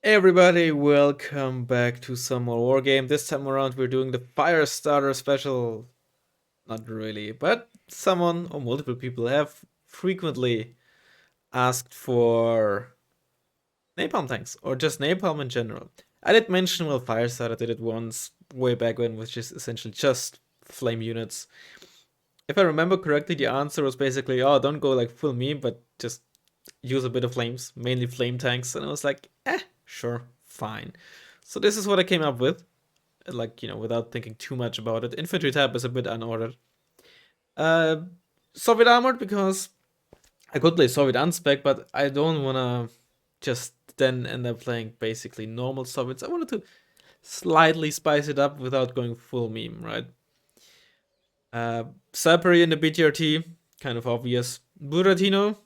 Hey everybody, welcome back to some more Wargame. This time around we're doing the Fire Starter special. Not really, but someone or multiple people have frequently asked for Napalm tanks, or just Napalm in general. I did mention, well, Fire Starter did it once, way back when, which is essentially just flame units. If I remember correctly, the answer was basically, oh, don't go like full meme, but just use a bit of flames, mainly flame tanks. And I was like, sure, fine. So this is what I came up with, like, without thinking too much about it. Infantry tab is a bit unordered. Uh, Soviet armored because I could play Soviet unspec, but I don't wanna just then end up playing basically normal Soviets. I wanted to slightly spice it up without going full meme, right? Saperi in the BTRT, kind of obvious. Buratino,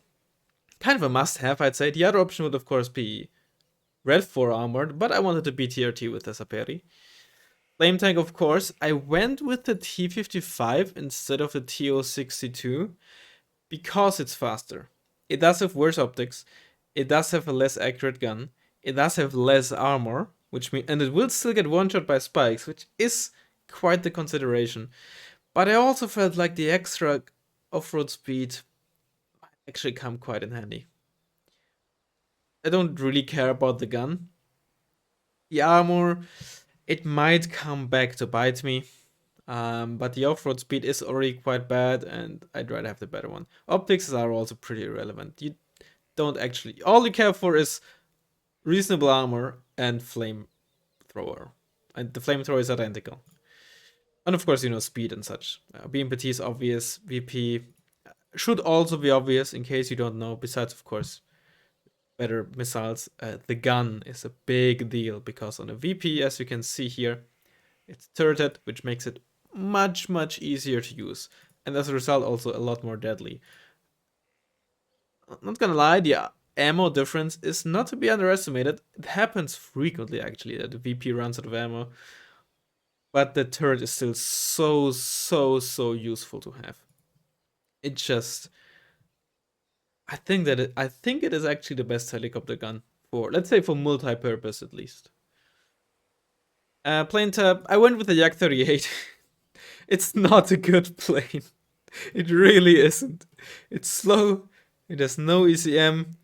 kind of a must-have, I'd say. The other option would, of course, be Red 4 armored, but I wanted the BTRT with the Saperi. Flame tank, of course. I went with the T55 instead of the TO62 because it's faster. It does have worse optics. It does have a less accurate gun. It does have less armor, and it will still get one shot by spikes, which is quite the consideration. But I also felt like the extra off-road speed might actually come quite in handy. I don't really care about the gun. The armor, it might come back to bite me. But the off-road speed is already quite bad, and I'd rather have the better one. Optics are also pretty irrelevant. You don't actually. All you care for is reasonable armor and flamethrower. And the flamethrower is identical. And of course, speed and such. BMPT is obvious. VP should also be obvious in case you don't know. Besides, of course, better missiles. The gun is a big deal because on a VP, as you can see here, it's turreted, which makes it much, much easier to use. And as a result, also a lot more deadly. I'm not gonna lie, the ammo difference is not to be underestimated. It happens frequently, actually, that the VP runs out of ammo. But the turret is still so, so, so useful to have. It just. I think it is actually the best helicopter gun for, let's say, for multi-purpose at least. Plane tab, I went with the Yak 38. It's not a good plane. It really isn't. It's slow, it has no ECM,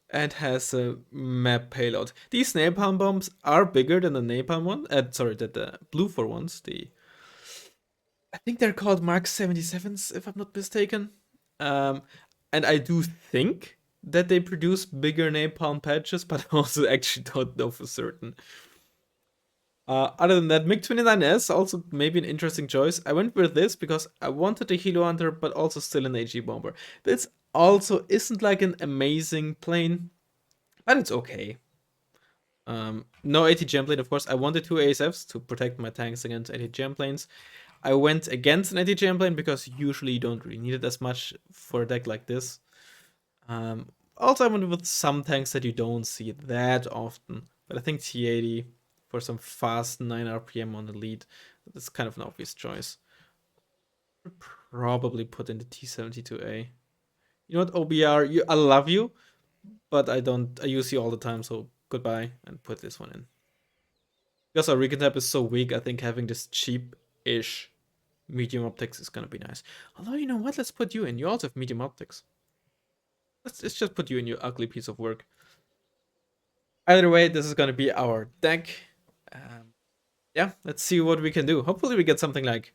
and has a map payload. These napalm bombs are bigger than the napalm one. Sorry, the blue for ones. I think they're called Mark 77s, if I'm not mistaken. Um, and I do think that they produce bigger napalm patches, but I also actually don't know for certain. Other than that, MiG-29S also maybe an interesting choice. I went with this because I wanted a Helo Hunter, but also still an AG bomber. This also isn't like an amazing plane, but it's okay. No ATGM plane, of course. I wanted two ASFs to protect my tanks against ATGM planes. I went against an ATGM plane because usually you don't really need it as much for a deck like this. Also, I went with some tanks that you don't see that often, but I think T80 for some fast 9 RPM on the lead, that's kind of an obvious choice. Probably put in the T72A. You know what, OBR, I love you, but I use you all the time, so goodbye, and put this one in. Because our recon tab is so weak, I think having this cheap-ish medium optics is gonna be nice. Although, you know what, let's put you in. You also have medium optics. Let's just put you in, you ugly piece of work. Either way, this is gonna be our deck. Yeah, let's see what we can do. Hopefully we get something like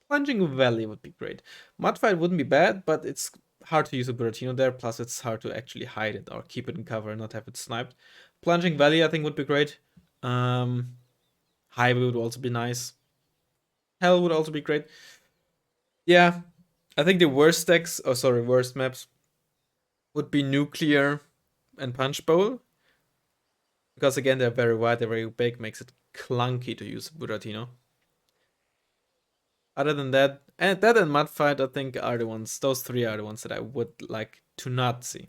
Plunging Valley would be great. Mudfight wouldn't be bad, but it's hard to use a Buratino there, plus it's hard to actually hide it or keep it in cover and not have it sniped. Plunging Valley I think would be great. Highway would also be nice. Hell would also be great. Yeah, I think the worst decks, worst maps would be Nuclear and Punch Bowl. Because again, they're very wide, they're very big, makes it clunky to use Buratino. Other than that, and that and Mudfight, I think are the ones, those three are the ones that I would like to not see.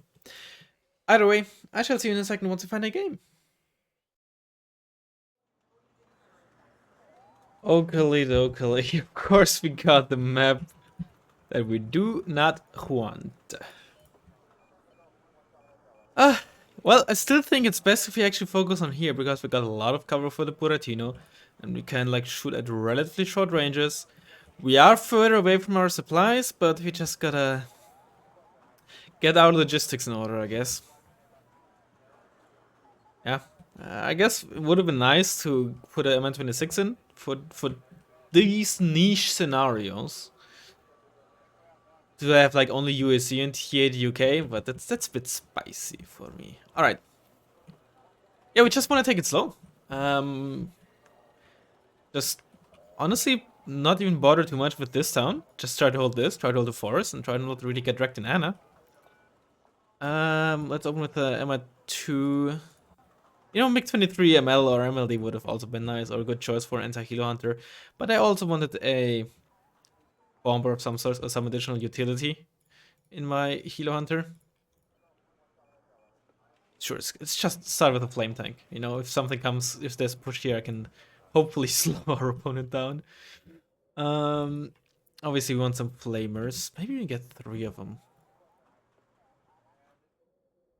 Either way, I shall see you in a second once we find a game. Okali, of course we got the map that we do not want. Well, I still think it's best if we actually focus on here because we got a lot of cover for the Buratino and we can like shoot at relatively short ranges. We are further away from our supplies, but we just gotta get our logistics in order, I guess. Yeah, I guess it would have been nice to put a MN26 in for these niche scenarios. To have like only UAC and TA the UK, but that's a bit spicy for me. All right. Yeah, we just want to take it slow. Just honestly, not even bother too much with this town. Just try to hold this, try to hold the forest, and try to not really get wrecked in Anna. Let's open with the MI2. You know, MiG-23 ML or MLD would have also been nice or a good choice for anti-helo hunter. But I also wanted a bomber of some sort or some additional utility in my helo hunter. Sure, it's just start with a flame tank. You know, if something comes, if there's a push here, I can hopefully slow our opponent down. Obviously we want some flamers. Maybe we can get 3 of them.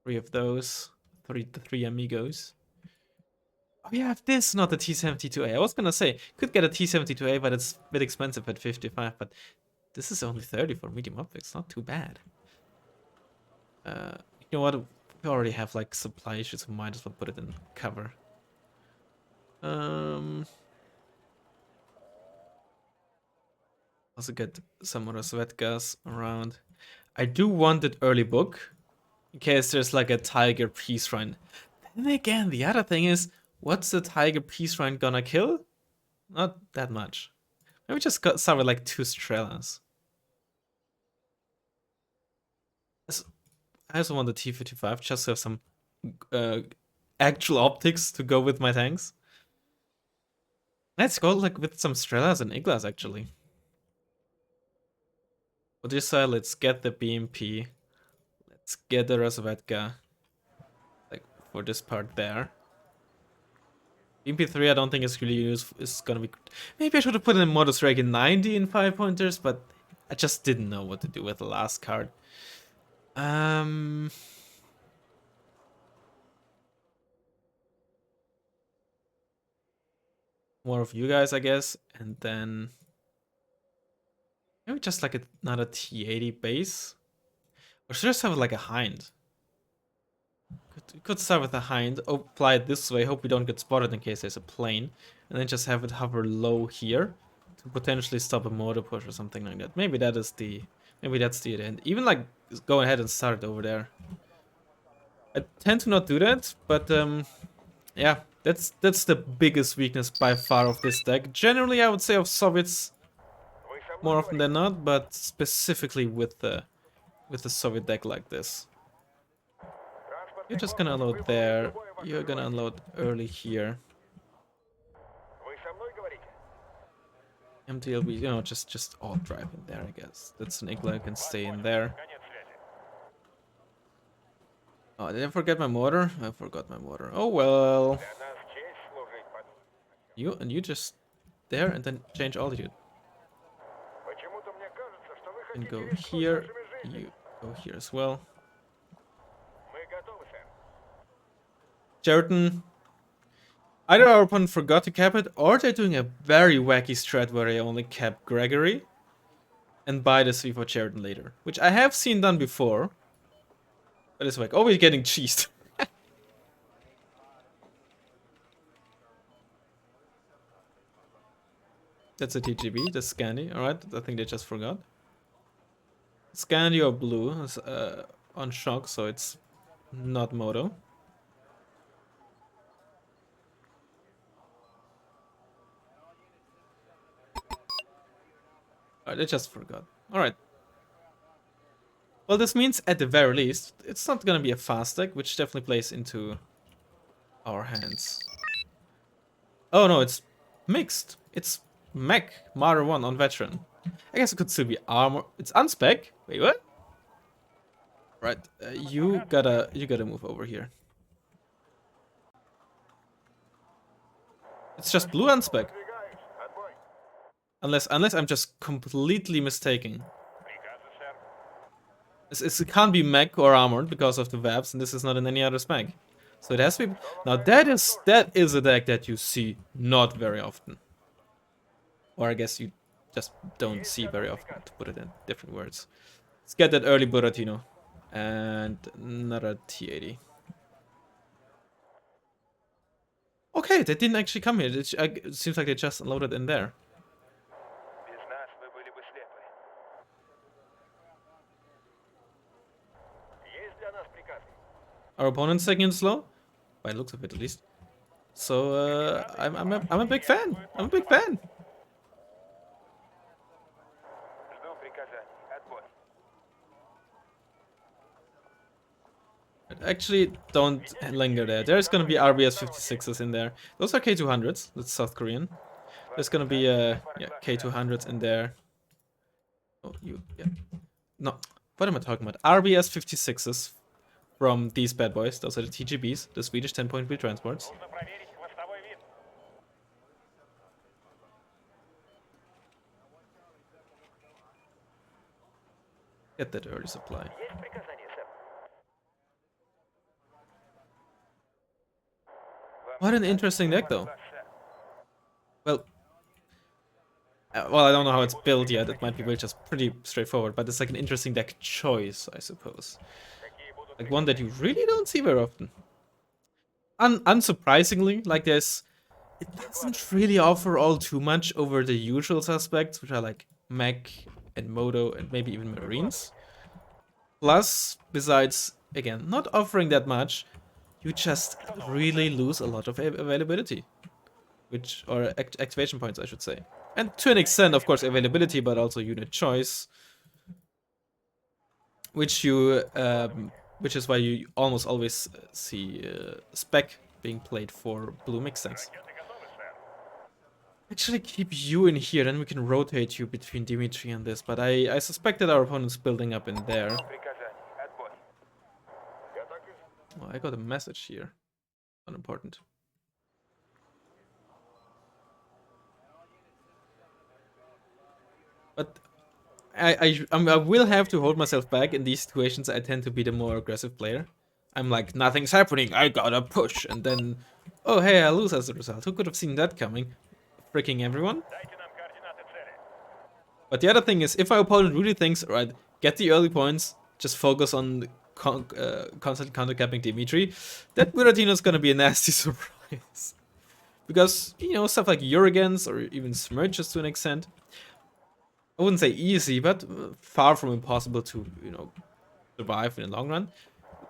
3 of those. The 3 amigos. Oh, we have this, not the T-72A. I was gonna say, could get a T-72A, but it's a bit expensive at 55. But this is only 30 for medium optics. Not too bad. You know what? We already have like supply issues. We might as well put it in cover. Also get some more Svetgas around. I do want it early book in case there's like a Tiger Peace Shrine. Then again, the other thing is, what's the Tiger Peace Shrine gonna kill? Not that much. Maybe just start with like 2 Strellas. I also want the T-55 just to have some actual optics to go with my tanks. Let's go like with some Strellas and Iglas actually. For this side, let's get the BMP. Let's get the Razvedka. Like for this part there. BMP3 I don't think is really useful. Is gonna be. Maybe I should have put in Modus Reagan 90 in 5 pointers, but I just didn't know what to do with the last card. More of you guys, I guess, and then maybe just like another T80 base. Or should I just have like a Hind? Could start with a Hind, apply it this way, hope we don't get spotted in case there's a plane, and then just have it hover low here to potentially stop a motor push or something like that. Maybe that's the end. Even like go ahead and start it over there. I tend to not do that, but yeah, that's the biggest weakness by far of this deck. Generally, I would say of Soviets more often than not, but specifically with the Soviet deck like this. You're just gonna unload there. You're gonna unload early here. MTLB, you know, just all drive in there, I guess. That's an Igla, can stay in there. Oh, did I forget my motor? I forgot my motor. Oh well. You just there and then change altitude. And go here. You go here as well. Sheraton. Either our opponent forgot to cap it, or they're doing a very wacky strat where they only cap Gregory and buy the 3 for Sheraton later. Which I have seen done before. But it's like always getting cheesed. That's a TGB, that's Scandi. Alright, I think they just forgot. Scandi or blue is on shock, so it's not Moto. Alright, they just forgot. Alright. Well, this means at the very least, it's not gonna be a fast deck, which definitely plays into our hands. Oh no, it's mixed. It's mech, Marder 1 on veteran. I guess it could still be armor. It's unspec. Wait, what? Right, you gotta move over here. It's just blue unspec. Unless I'm just completely mistaken. It can't be mech or armored because of the Vabs, and this is not in any other spec. So it has to be. Now that is a deck that you see not very often. Or I guess you just don't see very often, to put it in different words. Let's get that early Buratino. And another T80. Okay, they didn't actually come here. It seems like they just unloaded in there. Our opponent's taking it slow, by the looks of it at least. So I'm a big fan. I'm a big fan. Actually, don't linger there. There's gonna be RBS 56s in there. Those are K200s. That's South Korean. There's gonna be K200s in there. Oh, yeah. No, what am I talking about? RBS 56s from these bad boys. Those are the TGBs, the Swedish 10-point wheel transports. Get that early supply. What an interesting deck, though. Well, I don't know how it's built yet. It might be just pretty straightforward, but it's like an interesting deck choice, I suppose. Like one that you really don't see very often. Unsurprisingly, like it doesn't really offer all too much over the usual suspects, which are like mech and moto and maybe even marines. Plus, besides, again, not offering that much, you just really lose a lot of availability. Or activation points, I should say. And to an extent, of course, availability, but also unit choice. Which is why you almost always see spec being played for blue mix decks. Actually keep you in here, then we can rotate you between Dimitri and this, but I suspect that our opponent's building up in there. Oh, I got a message here. Unimportant. But I will have to hold myself back in these situations. I tend to be the more aggressive player. I'm like, nothing's happening, I gotta push, and then, oh hey, I lose as a result. Who could have seen that coming? Freaking everyone. But the other thing is, if our opponent really thinks, right, get the early points, just focus on constantly countercapping Dimitri, that Buratino's gonna be a nasty surprise. Because, you know, stuff like Uragans or even Smirches to an extent, I wouldn't say easy, but far from impossible to, you know, survive in the long run.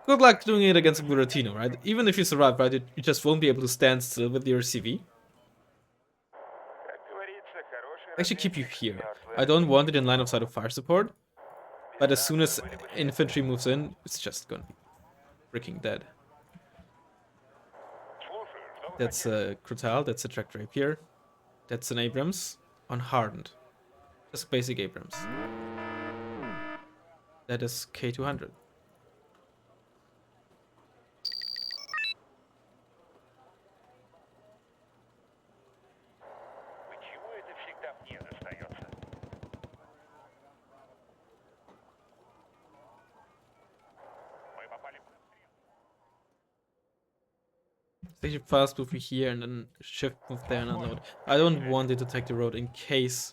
Good luck doing it against a Buratino, right? Even if you survive, right, you just won't be able to stand still with your CV. I should keep you here. I don't want it in line of sight of fire support, but as soon as infantry moves in, it's just gonna be freaking dead. That's a Crutal, that's a Tracked Rapier, that's an Abrams on Hardened. Just basic Abrams. That is K200. They should fast move me here and then shift move there and unload. I don't want it to take the road in case.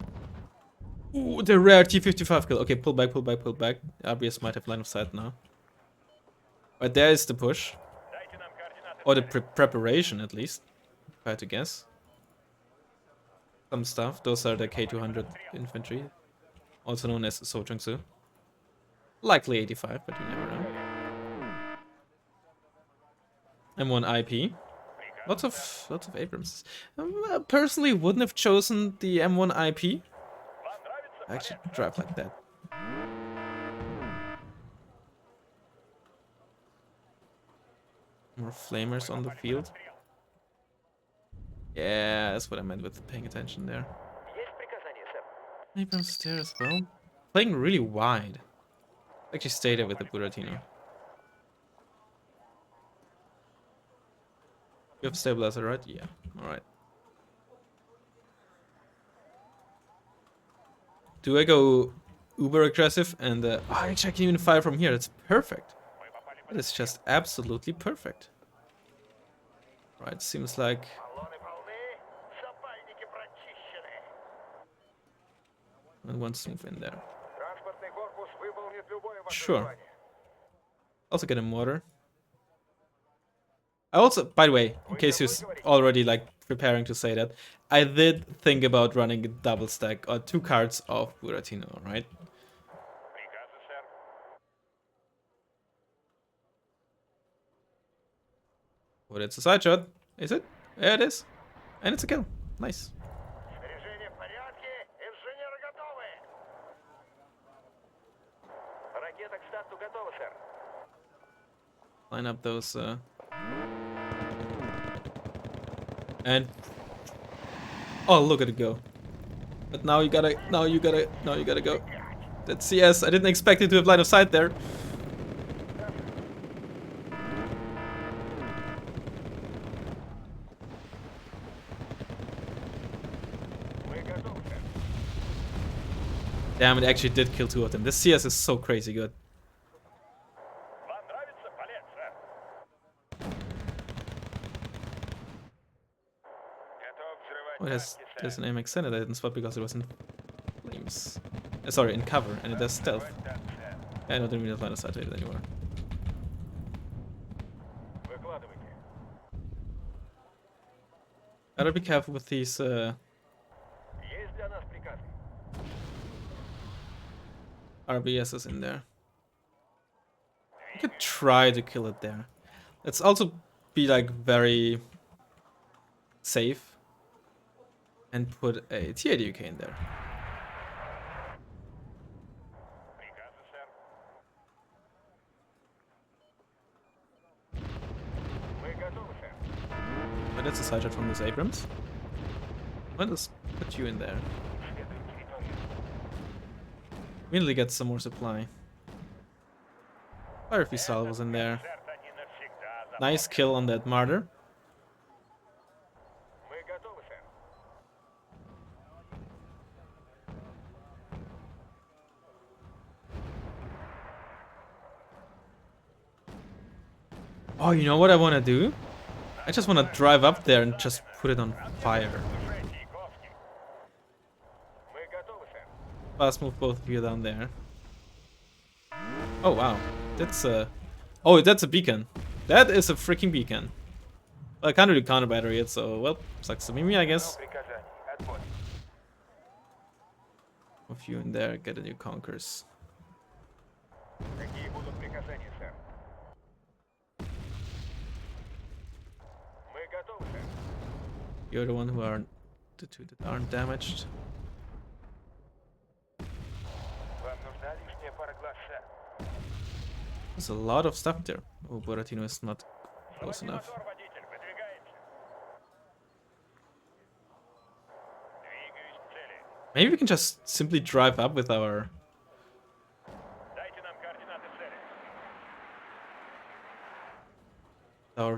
Ooh, the rare T55 kill. Okay, pull back, pull back, pull back. RBS might have line of sight now. But there is the push. Or the preparation, at least. If I had to guess. Some stuff. Those are the K200 infantry. Also known as Sojungsu. Likely 85, but you never know. M1 IP. Lots of Abrams. I personally wouldn't have chosen the M1 IP. I actually drive like that. More flamers on the field. Yeah, that's what I meant with paying attention there. Abrams there as well. Playing really wide. Actually stay there with the Buratino. You have stabilizer, right? Yeah. Alright. Do I go uber aggressive, and oh, actually I can even fire from here. That's perfect. That is just absolutely perfect. Right, seems like and wants to move in there. Sure. Also get a mortar. I also, by the way, in case you're already like preparing to say that, I did think about running a double stack or 2 cards of Buratino, right? But it's a side shot, is it? Yeah, it is. And it's a kill. Nice. Line up those and oh, look at it go. But now you gotta go. That's CS. I didn't expect it to have line of sight there. Damn, it actually did kill 2 of them. This CS is so crazy good. Oh, there's an aim extended. I didn't spot because it was in flames. Sorry, in cover, and it does stealth. Yeah, I don't really have line of sight to it anymore. Gotta be careful with these RBSs in there. You could try to kill it there. Let's also be like very safe and put a TADUK in there. But that's a side shot from this Abrams. I'll just put you in there. Immediately get some more supply. Fire Fisal was in there. Nice kill on that martyr. Oh, you know what I want to do? I just want to drive up there and just put it on fire. Fast move both of you down there. Oh wow, that's a... Oh, that's a beacon. That is a freaking beacon. Well, I can't really counter battery it, so well, sucks to me, I guess. A few in there, get a new conkers. You're the one who aren't the 2 that aren't damaged. There's a lot of stuff there. Oh, Buratino is not close enough. Maybe we can just simply drive up with our...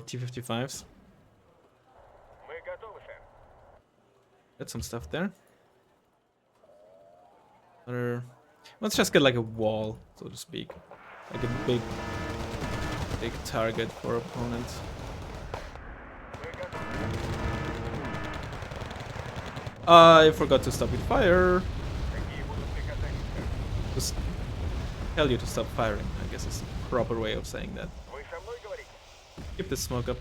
T-55s. Get some stuff there. Let's just get like a wall, so to speak. Like a big target for opponent. I forgot to stop with fire. Just tell you to stop firing, I guess is the proper way of saying that. Keep the smoke up.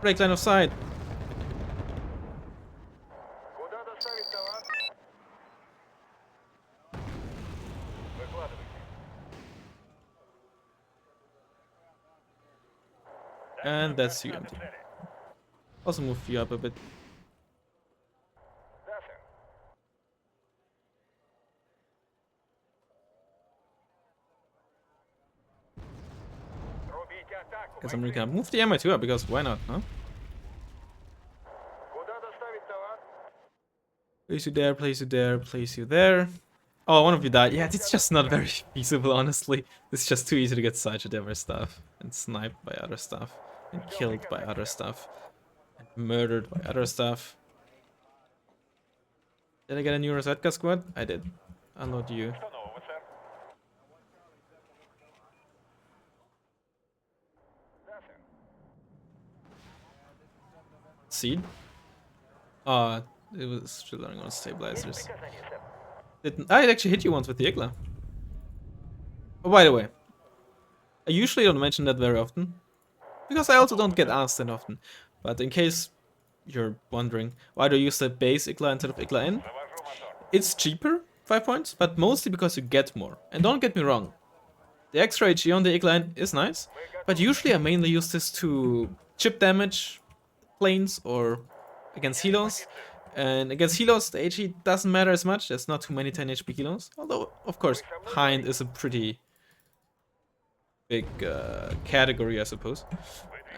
Break line of sight. And that's you empty. Also move you up a bit. Guess I'm really gonna move the MI2 up because why not, huh? Place you there, place you there, place you there. Oh, one of you died. Yeah, it's just not very feasible, honestly. It's just too easy to get sighted at other stuff. And sniped by other stuff. And killed by other stuff. And murdered by other stuff. Did I get a new Rosetka squad? I did. Unload you. Seed? It was still running on stabilizers. I actually hit you once with the Igla. Oh, by the way, I usually don't mention that very often, because I also don't get asked that often. But in case you're wondering, why do I use the base Igla instead of Igla N? It's cheaper, 5 points, but mostly because you get more. And don't get me wrong, the extra HE on the Igla N is nice, but usually I mainly use this to chip damage planes or against helos. And against helos, the HE doesn't matter as much. There's not too many 10 HP helos. Although, of course, Hind is a pretty big category, I suppose.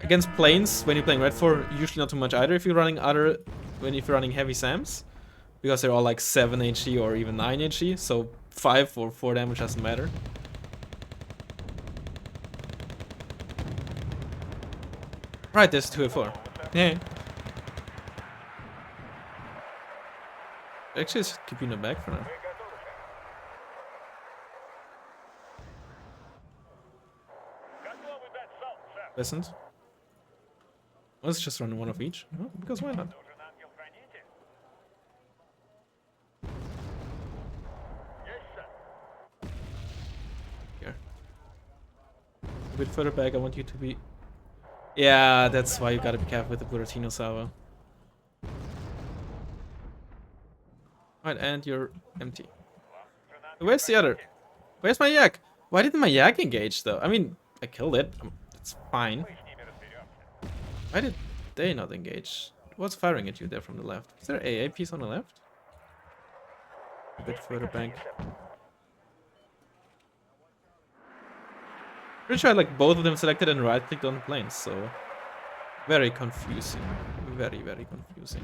Against planes, when you're playing Red 4, usually not too much either if you're running heavy SAMs. Because they're all like 7 HE or even 9 HE, so 5 or 4 damage doesn't matter. Right, there's 2 or 4. Yeah. Actually, just keep you in the back for now. Peasant. Let's just run one of each. Oh, because why not? Here. A bit further back, I want you to be... Yeah, that's why you gotta be careful with the Buratino Salvo. Right, and you're empty. Where's the other? Where's my yak? Why didn't my yak engage though? I mean, I killed it. It's fine. Why did they not engage? What's firing at you there from the left? Is there an AA piece on the left? A bit further back. Pretty sure I like both of them selected and right clicked on the planes, so very confusing. Very, very confusing.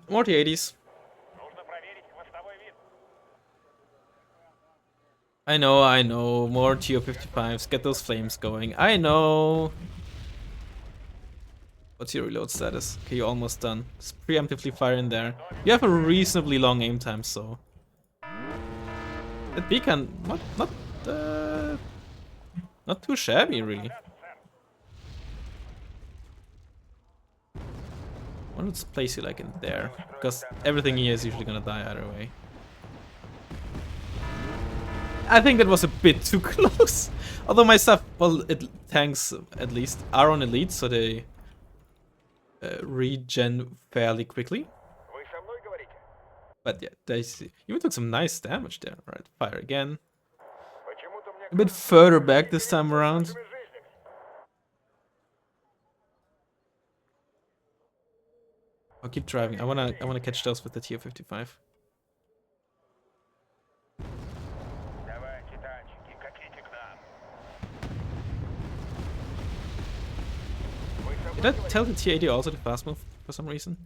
More T-80s. I know. More TO-55s. Get those flames going. I know. What's your reload status? Okay, you're almost done. Just preemptively fire in there. You have a reasonably long aim time, so... That beacon, not too shabby, really. I want to place you like in there, because everything here is usually gonna die either way. I think that was a bit too close. Although my stuff, well, tanks at least are on elite, so they regen fairly quickly. But yeah, they even took some nice damage there. Right, fire again. A bit further back this time around. I'll keep driving. I wanna catch those with the TO-55. Did I tell the T-80 also to fast move for some reason?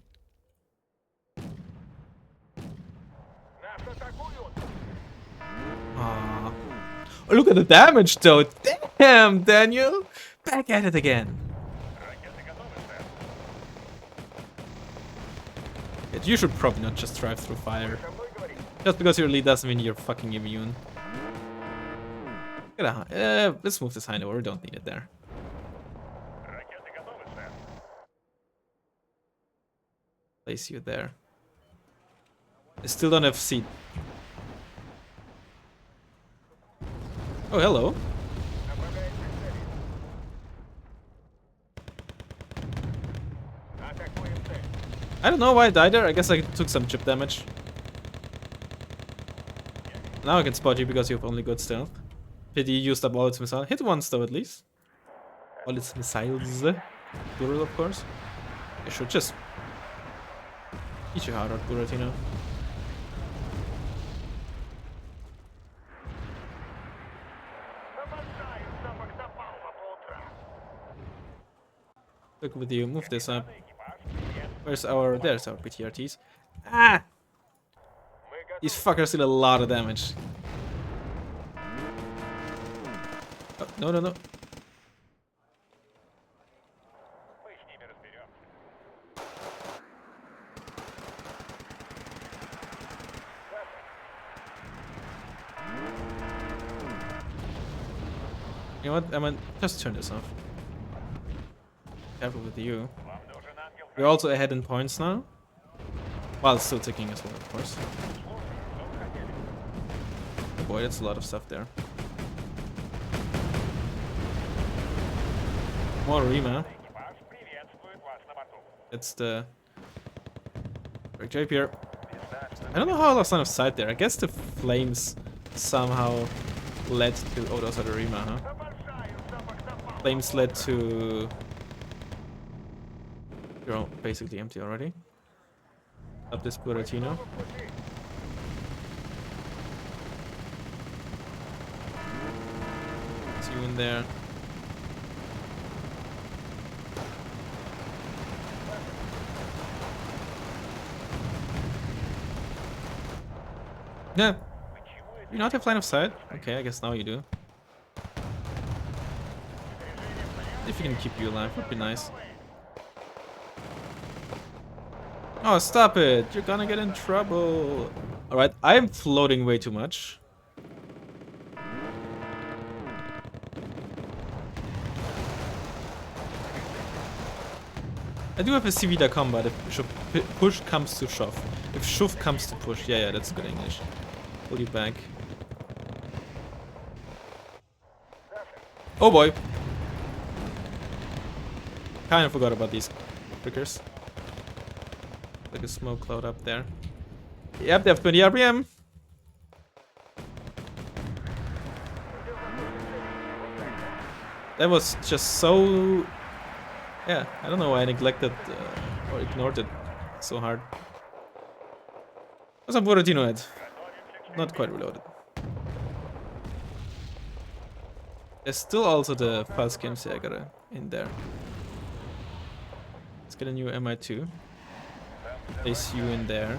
Aww. Oh, look at the damage though! Damn, Daniel! Back at it again! You should probably not just drive through fire. Just because you're elite doesn't mean you're fucking immune. Let's move this hind over, we don't need it there. Place you there. I still don't have seed. Oh, hello. I don't know why I died there. I guess I took some chip damage. Now I can spot you because you have only good stealth. Pity used up all its missiles. Hit once though at least. All its missiles. Plural of course. I should just eat your heart out, Buratino. Look with you, move this up. Where's our... There's our PTRTs. Ah! These fuckers did a lot of damage. Oh, no, no, no. You know what? I mean, just turn this off. Careful with you. We're also ahead in points now. While still ticking as well, of course. Oh boy, that's a lot of stuff there. More Rima. It's the... Rapier. I don't know how I lost line of sight there. I guess the flames somehow led to... Oh, those are the Rima, huh? Flames led to... You're all basically empty already. Up this Buratino. See you in there. Yeah. You not have line of sight? Okay, I guess now you do. If you can keep you alive, would be nice. Oh, stop it! You're gonna get in trouble! Alright, I'm floating way too much. I do have a CV combat if push comes to shove. If shove comes to push. Yeah, that's good English. Pull you back. Oh boy! Kinda forgot about these prickers. Like a smoke cloud up there. Yep, they have 20 RPM. That was just so... Yeah, I don't know why I neglected or ignored it so hard. What's up, Buratino head? Not quite reloaded. There's still also the Fallschirmjäger in there. Let's get a new MI2. Place you in there.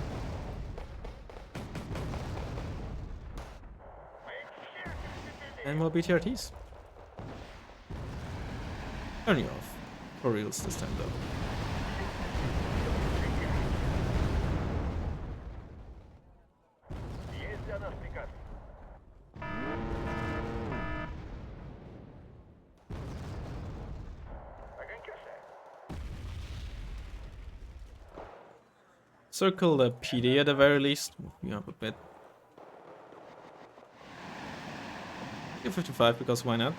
And more BTRTs. Turn you off. For reals this time though. Circle the PD at the very least. Move me up a bit. 55 because why not?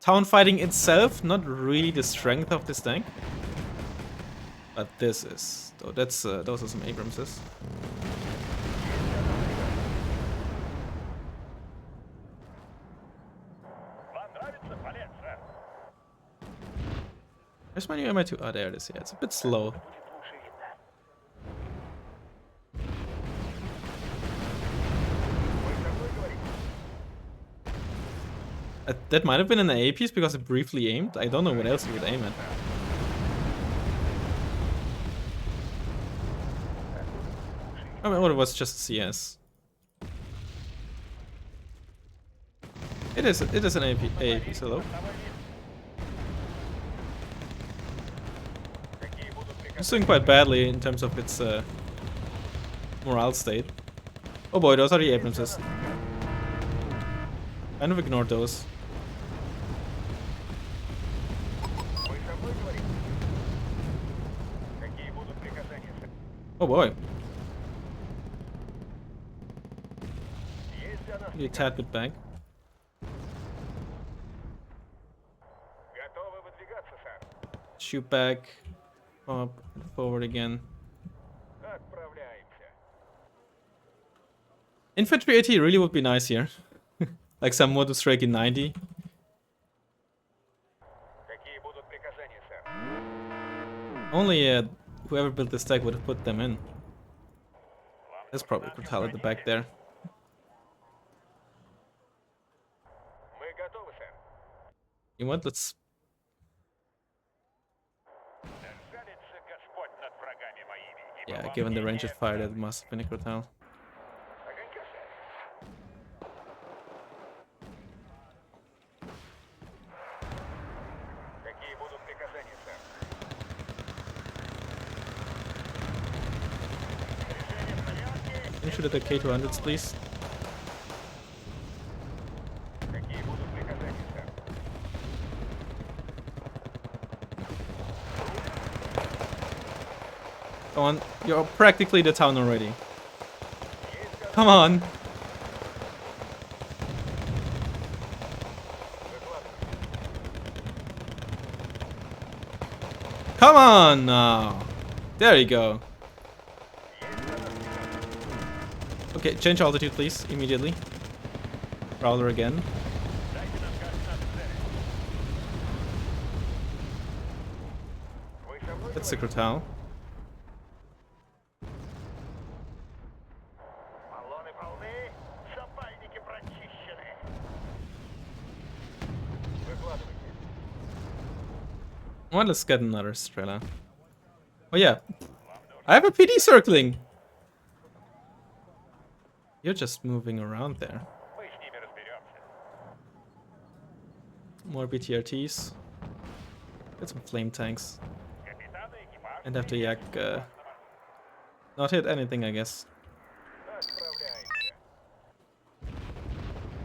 Town fighting itself, not really the strength of this tank. But this is. Oh, that's those are some Abramses. Where's my new MI2? Oh, there it is. Yeah, it's a bit slow. That might have been an A piece because it briefly aimed. I don't know what else you would aim at. I mean, or it was just CS. It is an A piece. Hello. It's doing quite badly in terms of its morale state. Oh boy, those are the Abramses. Kind of ignored those. Oh boy. Need a tad bit back. Shoot back. Up, forward again. Infantry AT really would be nice here. Like some Modus Strike in 90. Only whoever built this deck would have put them in. There's probably Portal at the back there. You know what? Let's. Yeah, given the range of fire, that must have been a Crotal. Can you shoot at the K200s, please? Come on, you're practically the town already. Come on! Come on now! There you go. Okay, change altitude please, immediately. Prowler again. That's the Crotal. Well, let's get another Strela. Oh yeah, I have a PD circling! You're just moving around there. More BTRTs. Get some flame tanks. And have the Yak not hit anything, I guess.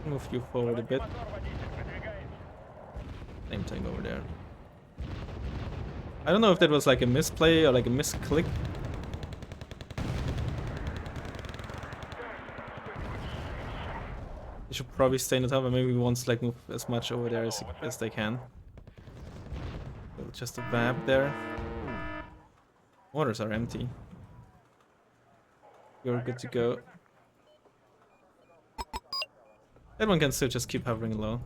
Move you forward a bit. Flame tank over there. I don't know if that was like a misplay or like a misclick. They should probably stay in the top and maybe once like move as much over there as they can. So just a vab there. Waters are empty. You're good to go. That one can still just keep hovering low.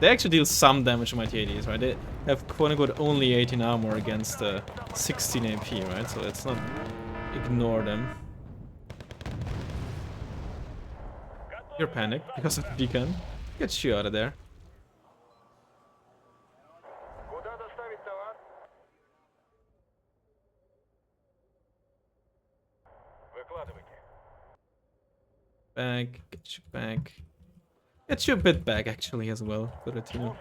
They actually deal some damage to my T80s, right? They have quote-unquote only 18 armor against 16 AP, right? So let's not ignore them. You're panicked because of the beacon. Get you out of there. Back, get you back. Get you a bit back actually as well, Buratino.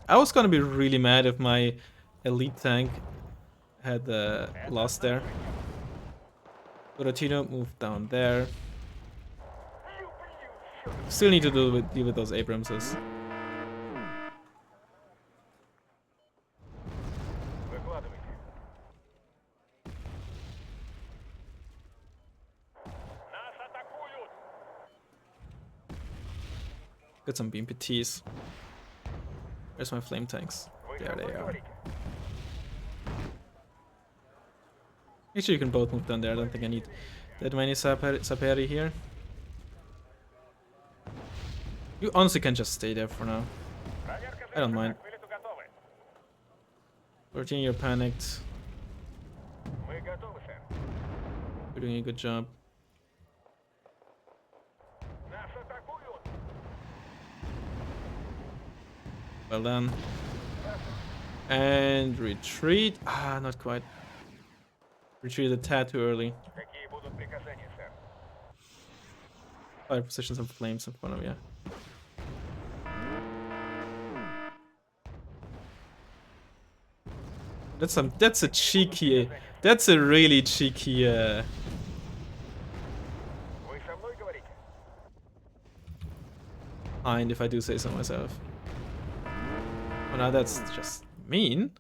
I was gonna be really mad if my elite tank had lost there. Buratino moved down there. Still need to deal with those Abramses. Got some BMPTs. Where's my flame tanks? There they are. Actually, you can both move down there. I don't think I need that many Saperi here. You honestly can just stay there for now. I don't mind. Virginia, you're panicked. You're doing a good job. Well done. And retreat. Ah, not quite. Retreat a tad too early. Fire positions and flames in front of you. That's a cheeky. That's a really cheeky. Hind, if I do say so myself. Oh, now that's just mean.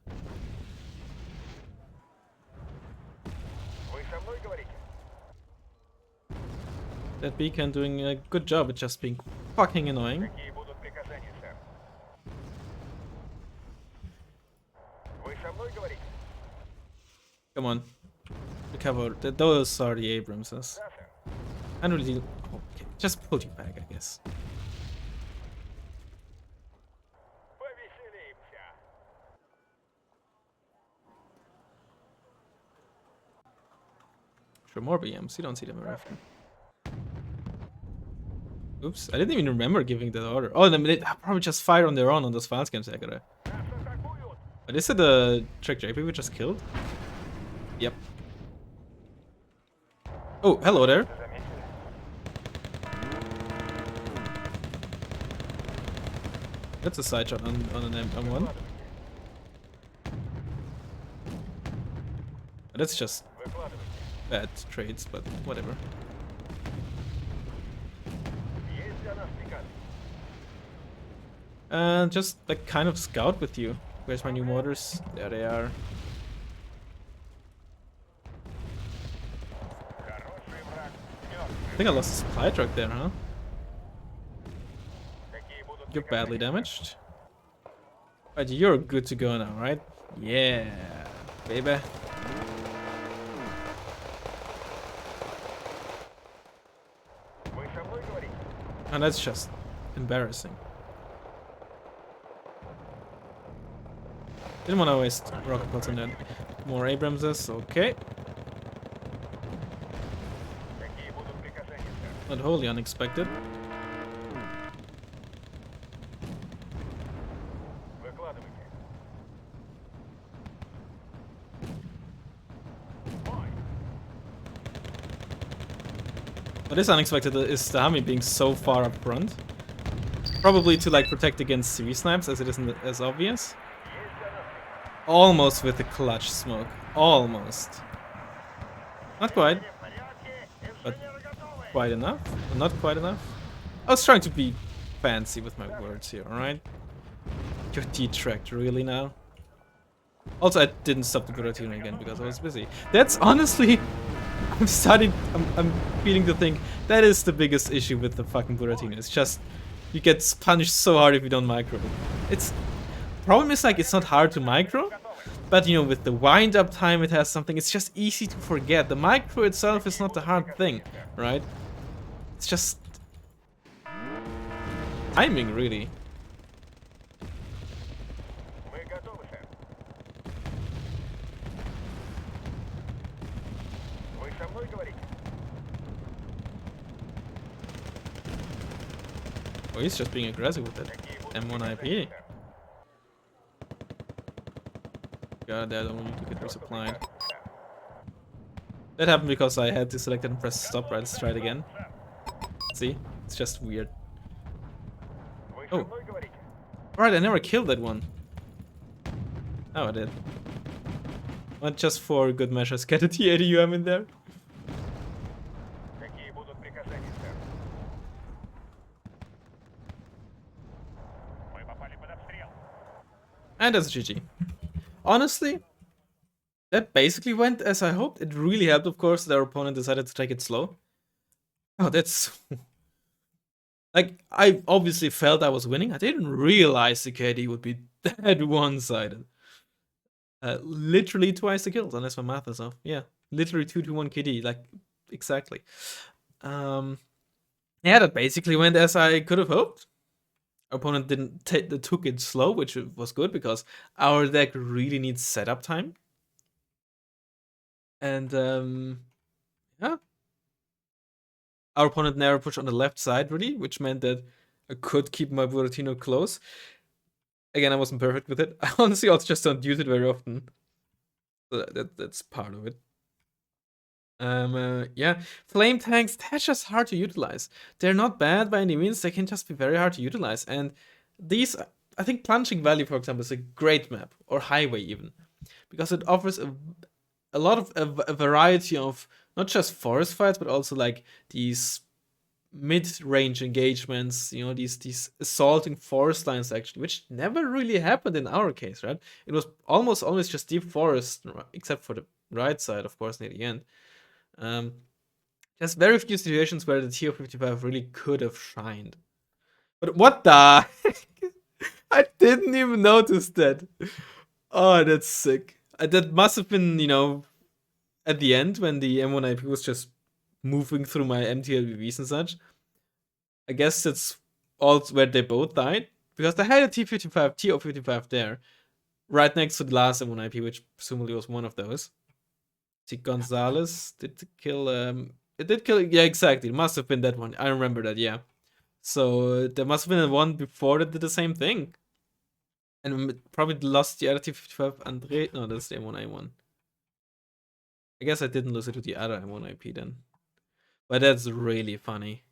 That beacon doing a good job at just being fucking annoying. Come on. Recover. Those are the Abramses. I don't really. Okay, just pull you back, I guess. Sure, more BMs. You don't see them very often. Oops, I didn't even remember giving that order. Oh, they probably just fire on their own on those fast games, But is it the Trick JP we just killed? Yep. Oh, hello there. That's a side shot on an M1. That's just bad trades, but whatever. And just like kind of scout with you. Where's my new mortars? There they are. I think I lost a supply truck there, huh? You're badly damaged. But you're good to go now, right? Yeah, baby. And that's just embarrassing. Didn't want to waste rocket pods on that. More Abramses, okay. Not wholly unexpected. What is unexpected is the Hami being so far up front. Probably to like protect against CV snipes, as it isn't as obvious. Almost with the clutch smoke. Almost. Not quite. But quite enough. Not quite enough. I was trying to be fancy with my words here, alright? You're detracked, really now? Also, I didn't stop the Buratino again because I was busy. That's honestly... I'm feeling to think that is the biggest issue with the fucking Buratino. It's just... You get punished so hard if you don't micro. It's... Problem is, like, it's not hard to micro, but, you know, with the wind-up time it has something, it's just easy to forget. The micro itself is not the hard thing, right? It's just... timing, really. Oh, he's just being aggressive with that M1 IP. God, I don't want you to get resupplied. That happened because I had to select it and press stop. Right, let's try it again. See? It's just weird. Oh. Alright, I never killed that one. Oh, I did. But just for good measures, get a T80 UM in there. And that's GG. Honestly, that basically went as I hoped. It really helped, of course, that our opponent decided to take it slow. Oh, that's... like, I obviously felt I was winning. I didn't realize the KD would be that one-sided. Literally twice the kills, unless my math is off. Yeah, literally 2-1 KD, like, exactly. Yeah, that basically went as I could have hoped. Our opponent took it slow, which was good because our deck really needs setup time. And yeah, our opponent never pushed on the left side really, which meant that I could keep my Buratino close. Again, I wasn't perfect with it. I honestly also just don't use it very often. So that's part of it. Yeah, flame tanks, they're just hard to utilize. They're not bad by any means, they can just be very hard to utilize. And these, I think Plunging Valley, for example, is a great map, or Highway even, because it offers a lot of a variety of not just forest fights, but also like these mid-range engagements, you know, these assaulting forest lines actually, which never really happened in our case, right? It was almost always just deep forest, except for the right side, of course, near the end. There's very few situations where the TO55 really could have shined. But what the heck? I didn't even notice that. Oh, that's sick. That must have been, you know, at the end when the M1 IP was just moving through my MTLVVs and such. I guess that's all where they both died. Because I had a TO55 there, right next to the last M1 IP, which presumably was one of those. See, Gonzalez did kill. It did kill. Yeah, exactly. It must have been that one. I remember that. Yeah. So there must have been a one before that did the same thing, and probably lost the other T55 Andre. No, that's the M1A1. I guess I didn't lose it to the other M1IP then. But that's really funny.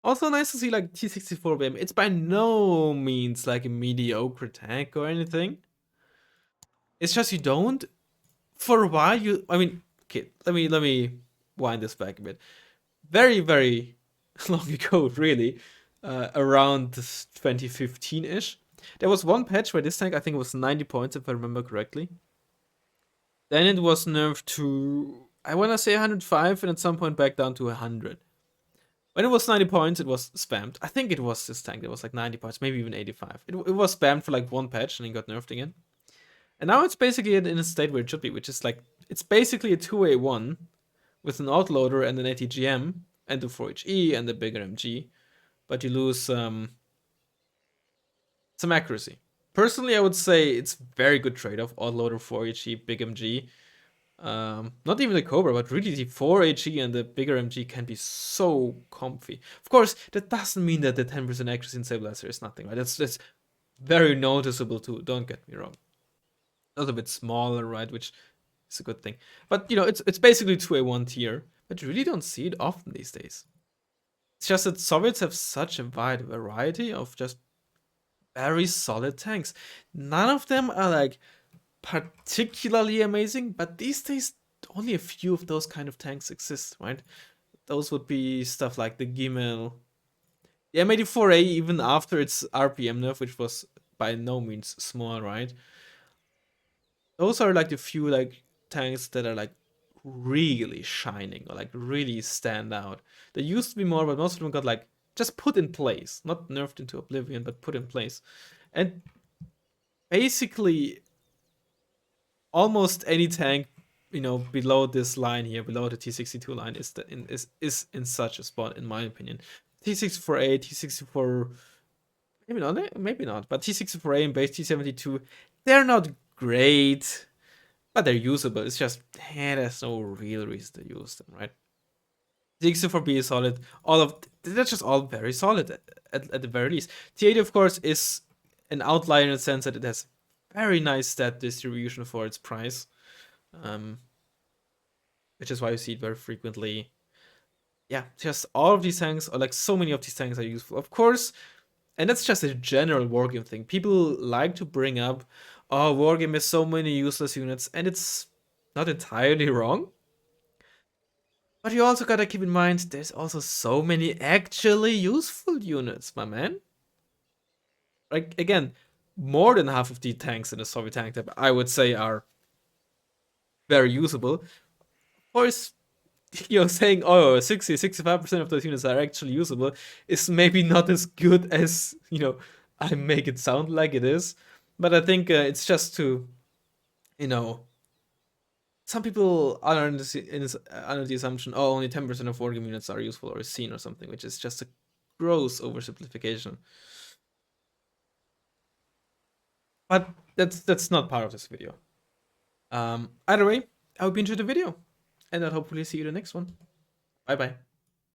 Also nice to see like T64 BM. It's by no means like a mediocre tank or anything. It's just you don't. For a while, I mean, okay. Let me wind this back a bit. Very very long ago, really, around 2015 ish. There was one patch where this tank I think it was 90 points if I remember correctly. Then it was nerfed to I want to say 105, and at some point back down to 100. When it was 90 points, it was spammed. I think it was this tank that was like 90 points, maybe even 85. It was spammed for like one patch and then got nerfed again. And now it's basically in a state where it should be, which is like, it's basically a 2A1 with an outloader and an ATGM and the 4HE and the bigger MG. But you lose some accuracy. Personally, I would say it's very good trade-off. Outloader, 4HE, big MG. Not even the Cobra, but really the 4HE and the bigger MG can be so comfy. Of course, that doesn't mean that the 10% accuracy in Stabilizer is nothing, right? That's very noticeable too, don't get me wrong. A little bit smaller, right, which is a good thing. But, you know, it's basically 2A1 tier, but you really don't see it often these days. It's just that Soviets have such a wide variety of just very solid tanks. None of them are like particularly amazing, but these days only a few of those kind of tanks exist, right? Those would be stuff like the Gimel, the M84A, even after its RPM nerf, which was by no means small, right? Those are like the few like tanks that are like really shining or like really stand out. There used to be more, but most of them got like just put in place, not nerfed into oblivion, but put in place. And basically almost any tank, you know, below this line here, below the T62 line, is in such a spot, in my opinion. T64A, T64, maybe not, but T64A and base T72, they're not great, but they're usable. It's just, there's no real reason to use them, right? T64B is solid. They're just all very solid at the very least. T80, of course, is an outlier in the sense that it has very nice stat distribution for its price, which is why you see it very frequently. Yeah, just all of these tanks, or like so many of these tanks, are useful. Of course, and that's just a general Wargame thing. People like to bring up, oh, Wargame has so many useless units, and it's not entirely wrong. But you also gotta keep in mind, there's also so many actually useful units, my man. Like, again, more than half of the tanks in the Soviet tank type, I would say, are very usable. Of course, you know, saying, oh, 65% of those units are actually usable is maybe not as good as, you know, I make it sound like it is. But I think it's just to, you know, some people are under the assumption, oh, only 10% of wargame units are useful or seen or something, which is just a gross oversimplification. But that's not part of this video. Either way, I hope you enjoyed the video, and I'll hopefully see you in the next one. Bye bye.